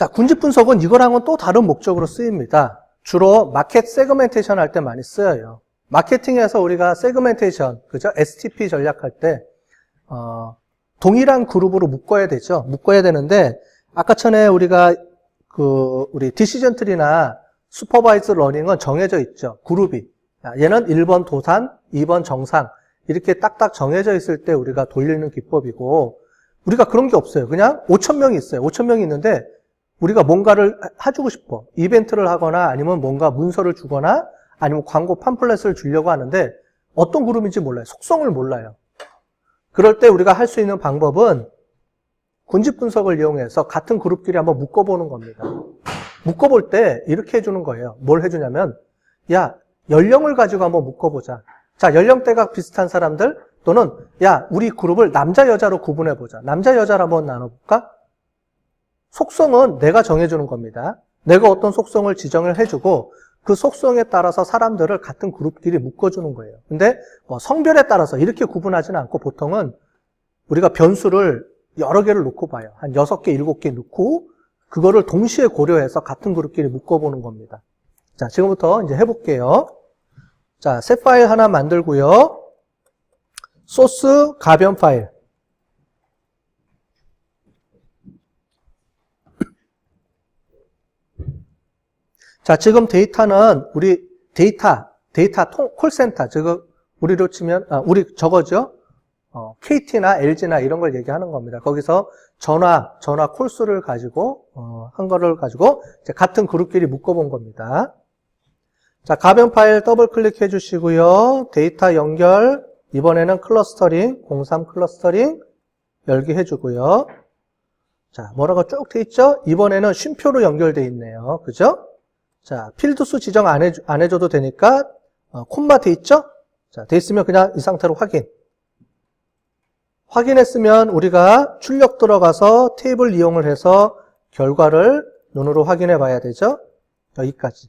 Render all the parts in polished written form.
자, 군집 분석은 이거랑은 또 다른 목적으로 쓰입니다. 주로 마켓 세그멘테이션 할 때 많이 쓰여요. 마케팅에서 우리가 세그멘테이션, 그죠? STP 전략할 때, 동일한 그룹으로 묶어야 되죠. 묶어야 되는데, 아까 전에 우리가 우리 디시전 트리나 슈퍼바이즈 러닝은 정해져 있죠. 그룹이. 얘는 1번 도산, 2번 정상. 이렇게 딱딱 정해져 있을 때 우리가 돌리는 기법이고, 우리가 그런 게 없어요. 그냥 5,000명이 있어요. 5,000명이 있는데, 우리가 뭔가를 해주고 싶어. 이벤트를 하거나 아니면 뭔가 문서를 주거나 아니면 광고 팜플렛을 주려고 하는데 어떤 그룹인지 몰라요. 속성을 몰라요. 그럴 때 우리가 할 수 있는 방법은 군집 분석을 이용해서 같은 그룹끼리 한번 묶어보는 겁니다. 묶어볼 때 이렇게 해주는 거예요. 뭘 해주냐면, 야, 연령을 가지고 한번 묶어보자. 자, 연령대가 비슷한 사람들 또는 야, 우리 그룹을 남자, 여자로 구분해보자. 남자, 여자로 한번 나눠볼까? 속성은 내가 정해주는 겁니다. 내가 어떤 속성을 지정을 해주고 그 속성에 따라서 사람들을 같은 그룹끼리 묶어주는 거예요. 근데 성별에 따라서 이렇게 구분하지는 않고 보통은 우리가 변수를 여러 개를 놓고 봐요. 한 6개, 7개 놓고 그거를 동시에 고려해서 같은 그룹끼리 묶어보는 겁니다. 자, 지금부터 이제 해볼게요. 자, 새 파일 하나 만들고요. 소스 가변 파일. 자, 지금 데이터는 우리 데이터 콜센터, 우리로 치면, 우리 저거죠? KT나 LG나 이런 걸 얘기하는 겁니다. 거기서 전화 콜수를 가지고, 한 거를 가지고, 이제 같은 그룹끼리 묶어본 겁니다. 자, 가변 파일 더블 클릭해 주시고요. 데이터 연결, 이번에는 클러스터링, 03 클러스터링, 열기 해주고요. 자, 뭐라고 쭉 돼 있죠? 이번에는 쉼표로 연결돼 있네요. 그죠? 자, 필드 수 지정 안 해줘도 되니까, 콤마 돼 있죠? 자, 돼 있으면 그냥 이 상태로 확인. 확인했으면 우리가 출력 들어가서 테이블 이용을 해서 결과를 눈으로 확인해 봐야 되죠? 여기까지.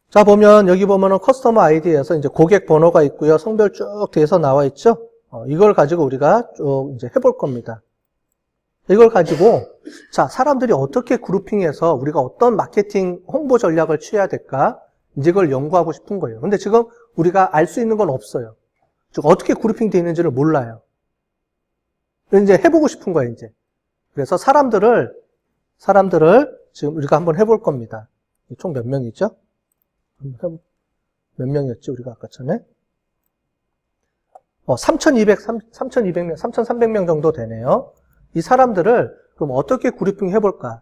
자, 여기 보면은 커스터머 아이디에서 이제 고객 번호가 있고요. 성별 쭉 돼서 나와 있죠? 이걸 가지고 우리가 쭉 이제 해볼 겁니다. 이걸 가지고, 자, 사람들이 어떻게 그룹핑해서 우리가 어떤 마케팅 홍보 전략을 취해야 될까? 이제 이걸 연구하고 싶은 거예요. 근데 지금 우리가 알 수 있는 건 없어요. 즉, 어떻게 그룹핑 되어 있는지를 몰라요. 이제 해보고 싶은 거예요, 이제. 그래서 사람들을 지금 우리가 한번 해볼 겁니다. 총 몇 명이죠? 몇 명이었지, 우리가 아까 전에? 3,200명, 3,300명 정도 되네요. 이 사람들을 그럼 어떻게 그룹핑 해볼까?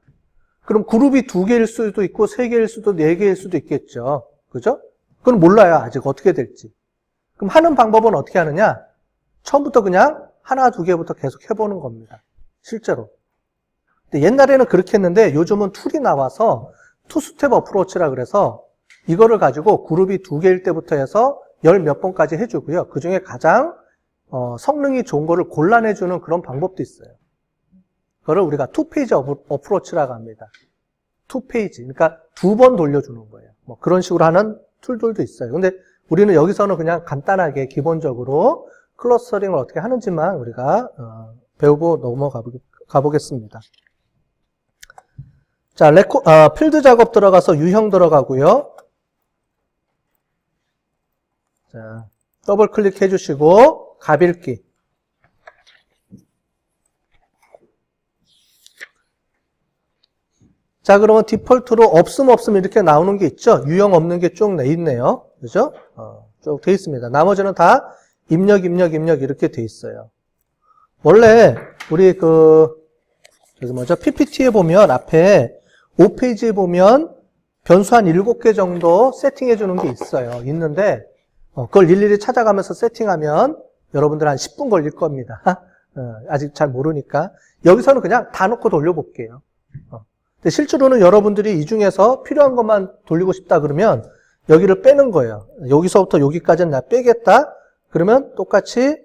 그럼 그룹이 2개일 수도 있고 3개일 수도 4개일 수도 있겠죠. 그죠? 그건 몰라요. 아직 어떻게 될지. 그럼 하는 방법은 어떻게 하느냐? 처음부터 그냥 하나, 2개부터 계속 해보는 겁니다. 실제로. 근데 옛날에는 그렇게 했는데 요즘은 툴이 나와서 투스텝 어프로치라 그래서 이거를 가지고 그룹이 2개일 때부터 해서 10몇 번까지 해주고요. 그 중에 가장 성능이 좋은 거를 골라내주는 그런 방법도 있어요. 그거를 우리가 2페이지 어프로치라고 합니다. 2페이지. 그러니까 2번 돌려주는 거예요. 뭐 그런 식으로 하는 툴들도 있어요. 근데 우리는 여기서는 그냥 간단하게 기본적으로 클러스터링을 어떻게 하는지만 우리가 배우고 넘어가 보겠습니다. 자, 필드 작업 들어가서 유형 들어가고요. 자, 더블 클릭해 주시고 가빌기. 자, 그러면 디폴트로 없음 이렇게 나오는 게 있죠? 유형 없는 게 쭉 있네요. 그죠? 쭉 돼 있습니다. 나머지는 다 입력 이렇게 돼 있어요. 원래 우리 PPT에 보면 앞에 5페이지에 보면 변수 한 7개 정도 세팅해 주는 게 있어요. 있는데 그걸 일일이 찾아가면서 세팅하면 여러분들 한 10분 걸릴 겁니다. 아직 잘 모르니까. 여기서는 그냥 다 놓고 돌려볼게요. 근데 실제로는 여러분들이 이 중에서 필요한 것만 돌리고 싶다 그러면 여기를 빼는 거예요. 여기서부터 여기까지는 나 빼겠다. 그러면 똑같이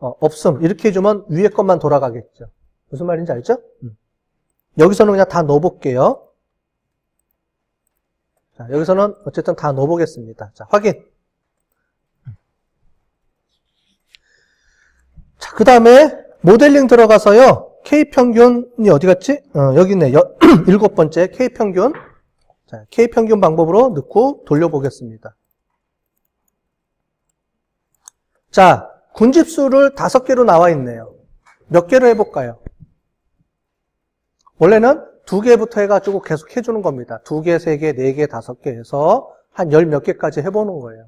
없음 이렇게 해주면 위에 것만 돌아가겠죠. 무슨 말인지 알죠? 여기서는 그냥 다 넣어볼게요. 자, 여기서는 어쨌든 다 넣어보겠습니다. 자, 확인. 그 다음에 모델링 들어가서요. K평균이 어디 갔지? 여기 있네. 7번째 K평균. 자, K평균 방법으로 넣고 돌려보겠습니다. 자, 군집수를 5개로 나와 있네요. 몇 개로 해볼까요? 원래는 2개부터 해가지고 계속 해주는 겁니다. 2개, 3개, 4개, 5개 해서 한 10 몇 개까지 해보는 거예요.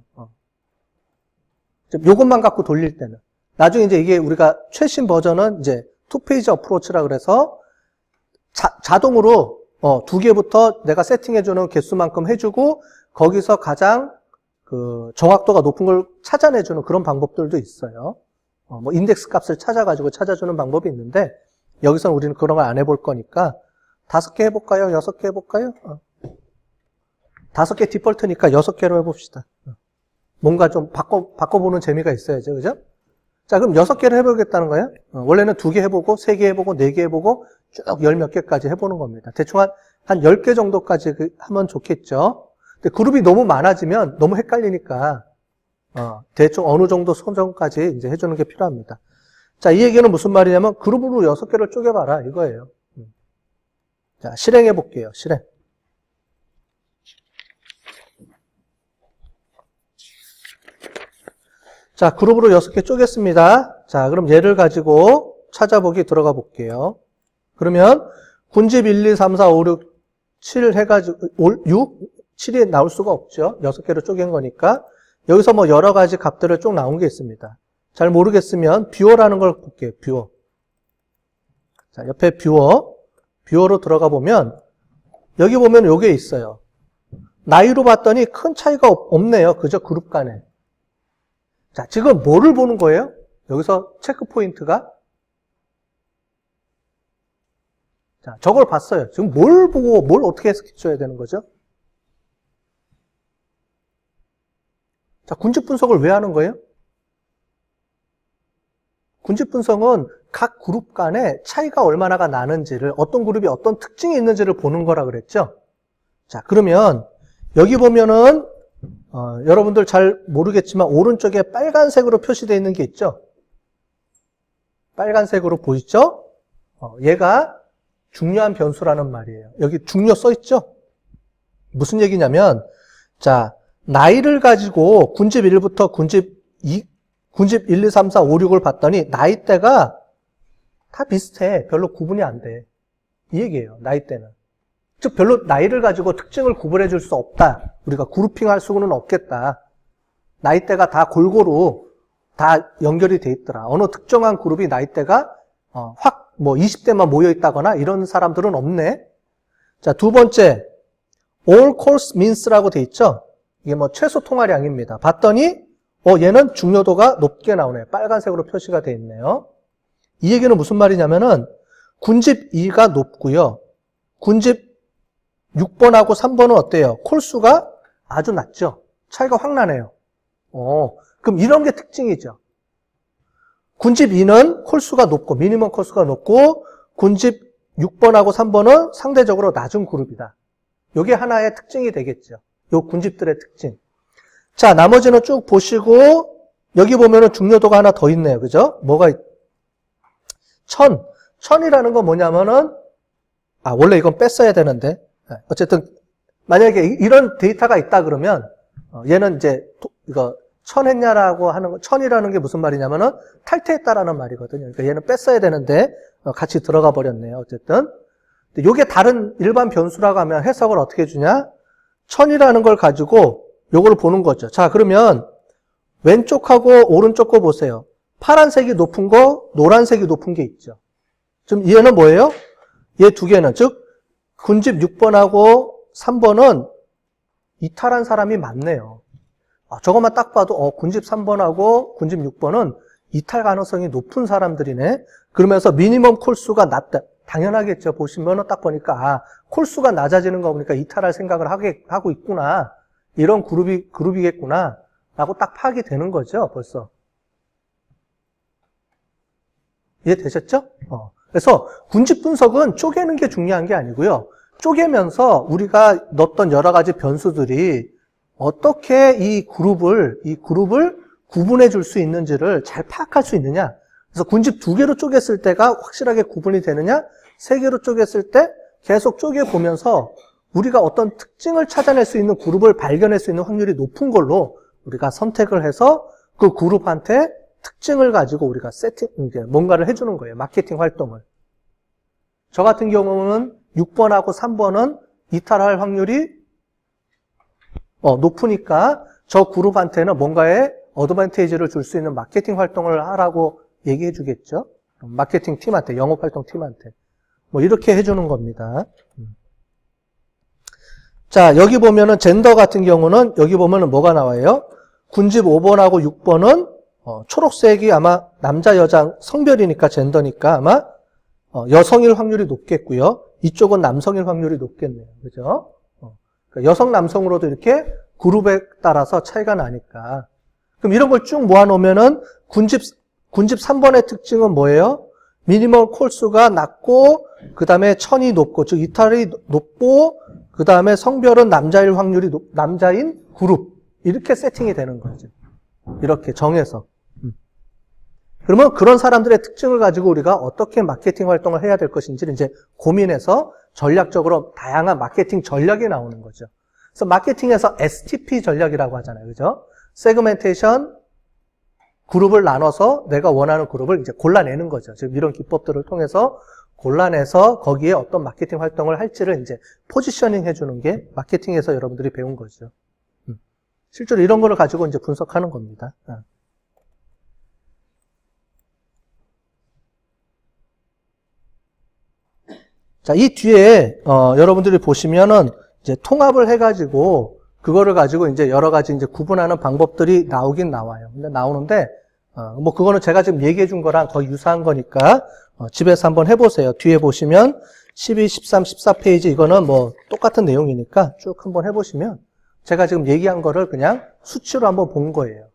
요것만 갖고 돌릴 때는. 나중에 이제 이게 우리가 최신 버전은 이제 2페이지 어프로치라 그래서 자동으로 2개부터 내가 세팅해주는 개수만큼 해주고 거기서 가장 그 정확도가 높은 걸 찾아내주는 그런 방법들도 있어요. 뭐 인덱스 값을 찾아가지고 찾아주는 방법이 있는데 여기서는 우리는 그런 걸 안 해볼 거니까 5개 해볼까요? 6개 해볼까요? 5개 디폴트니까 6개로 해봅시다. 뭔가 좀 바꿔보는 재미가 있어야죠. 그죠? 자, 그럼 6개를 해보겠다는 거예요. 원래는 2개 해보고, 3개 해보고, 4개 해보고, 쭉 10 몇 개까지 해보는 겁니다. 대충 한 10개 정도까지 하면 좋겠죠. 근데 그룹이 너무 많아지면 너무 헷갈리니까, 대충 어느 정도 선정까지 이제 해주는 게 필요합니다. 자, 이 얘기는 무슨 말이냐면, 그룹으로 6개를 쪼개봐라. 이거예요. 자, 실행해 볼게요. 실행. 자, 그룹으로 6개 쪼갰습니다. 자, 그럼 얘를 가지고 찾아보기 들어가 볼게요. 그러면 군집 1, 2, 3, 4, 5, 6, 7 해가지고, 6? 7이 나올 수가 없죠. 6개로 쪼갠 거니까. 여기서 뭐 여러 가지 값들을 쭉 나온 게 있습니다. 잘 모르겠으면 뷰어라는 걸 볼게요. 뷰어. 자, 옆에 뷰어로 들어가 보면, 여기 보면 요게 있어요. 나이로 봤더니 큰 차이가 없네요. 그죠? 그룹 간에. 자, 지금 뭐를 보는 거예요? 여기서 체크 포인트가? 자, 저걸 봤어요. 지금 뭘 보고 뭘 어떻게 해석해줘야 되는 거죠? 자, 군집 분석을 왜 하는 거예요? 군집 분석은 각 그룹 간에 차이가 얼마나가 나는지를, 어떤 그룹이 어떤 특징이 있는지를 보는 거라 그랬죠? 자, 그러면 여기 보면은 여러분들 잘 모르겠지만 오른쪽에 빨간색으로 표시되어 있는 게 있죠? 빨간색으로 보이죠? 얘가 중요한 변수라는 말이에요. 여기 중요 써 있죠? 무슨 얘기냐면, 자, 나이를 가지고 군집 1부터 군집 1, 2, 3, 4, 5, 6을 봤더니 나이대가 다 비슷해. 별로 구분이 안 돼. 이 얘기예요. 나이대는. 즉 별로 나이를 가지고 특징을 구분해 줄 수 없다. 우리가 그룹핑할 수는 없겠다. 나이대가 다 골고루 다 연결이 돼 있더라. 어느 특정한 그룹이 나이대가 확 뭐 20대만 모여 있다거나 이런 사람들은 없네. 자, 두 번째 all course means라고 돼 있죠. 이게 뭐 최소 통화량입니다. 봤더니 얘는 중요도가 높게 나오네요. 빨간색으로 표시가 돼 있네요. 이 얘기는 무슨 말이냐면은 군집 2가 높고요. 군집 6번하고 3번은 어때요? 콜수가 아주 낮죠? 차이가 확 나네요. 그럼 이런 게 특징이죠. 군집 2는 콜수가 높고, 미니멈 콜수가 높고, 군집 6번하고 3번은 상대적으로 낮은 그룹이다. 이게 하나의 특징이 되겠죠. 요 군집들의 특징. 자, 나머지는 쭉 보시고, 여기 보면은 중요도가 하나 더 있네요. 그죠? 뭐가, 1000이라는 건 뭐냐면은, 원래 이건 뺐어야 되는데, 어쨌든 만약에 이런 데이터가 있다 그러면 얘는 이제 이거 1000 했냐라고 하는 거, 1000이라는 게 무슨 말이냐면은 탈퇴했다라는 말이거든요. 그러니까 얘는 뺐어야 되는데 같이 들어가 버렸네요. 어쨌든 이게 다른 일반 변수라고 하면 해석을 어떻게 해주냐? 1000이라는 걸 가지고 요걸 보는 거죠. 자, 그러면 왼쪽하고 오른쪽 거 보세요. 파란색이 높은 거, 노란색이 높은 게 있죠. 지금 얘는 뭐예요? 얘 두 개는 즉 군집 6번하고 3번은 이탈한 사람이 많네요. 저것만 딱 봐도 군집 3번하고 군집 6번은 이탈 가능성이 높은 사람들이네. 그러면서 미니멈 콜수가 낮다. 당연하겠죠. 보시면은 딱 보니까 콜수가 낮아지는 거 보니까 이탈할 생각을 하고 있구나. 이런 그룹이겠구나. 라고 딱 파악이 되는 거죠. 벌써. 이해되셨죠? 그래서 군집 분석은 쪼개는 게 중요한 게 아니고요. 쪼개면서 우리가 넣었던 여러 가지 변수들이 어떻게 이 그룹을 구분해 줄 수 있는지를 잘 파악할 수 있느냐. 그래서 군집 2개로 쪼갰을 때가 확실하게 구분이 되느냐, 3개로 쪼갰을 때 계속 쪼개보면서 우리가 어떤 특징을 찾아낼 수 있는 그룹을 발견할 수 있는 확률이 높은 걸로 우리가 선택을 해서 그 그룹한테 특징을 가지고 우리가 이제 뭔가를 해주는 거예요. 마케팅 활동을. 저 같은 경우는 6번하고 3번은 이탈할 확률이 높으니까 저 그룹한테는 뭔가의 어드밴티지를 줄 수 있는 마케팅 활동을 하라고 얘기해 주겠죠. 마케팅 팀한테, 영업활동 팀한테. 뭐 이렇게 해주는 겁니다. 자, 여기 보면은 젠더 같은 경우는 여기 보면은 뭐가 나와요? 군집 5번하고 6번은 초록색이 아마 남자, 여자 성별이니까 젠더니까 아마 여성일 확률이 높겠고요. 이쪽은 남성일 확률이 높겠네요. 그죠? 그러니까 여성, 남성으로도 이렇게 그룹에 따라서 차이가 나니까. 그럼 이런 걸 쭉 모아놓으면은 군집 3번의 특징은 뭐예요? 미니멀 콜수가 낮고, 그 다음에 천이 높고, 즉 이탈이 높고, 그 다음에 성별은 남자일 확률이 남자인 그룹. 이렇게 세팅이 되는 거죠. 이렇게 정해서. 그러면 그런 사람들의 특징을 가지고 우리가 어떻게 마케팅 활동을 해야 될 것인지를 이제 고민해서 전략적으로 다양한 마케팅 전략이 나오는 거죠. 그래서 마케팅에서 STP 전략이라고 하잖아요. 그죠? 세그멘테이션, 그룹을 나눠서 내가 원하는 그룹을 이제 골라내는 거죠. 즉, 이런 기법들을 통해서 골라내서 거기에 어떤 마케팅 활동을 할지를 이제 포지셔닝 해주는 게 마케팅에서 여러분들이 배운 거죠. 실제로 이런 거를 가지고 이제 분석하는 겁니다. 자, 이 뒤에, 여러분들이 보시면은 이제 통합을 해가지고 그거를 가지고 이제 여러 가지 이제 구분하는 방법들이 나오긴 나와요. 근데 나오는데, 뭐 그거는 제가 지금 얘기해 준 거랑 거의 유사한 거니까, 집에서 한번 해보세요. 뒤에 보시면 12, 13, 14페이지 이거는 뭐 똑같은 내용이니까 쭉 한번 해보시면 제가 지금 얘기한 거를 그냥 수치로 한번 본 거예요.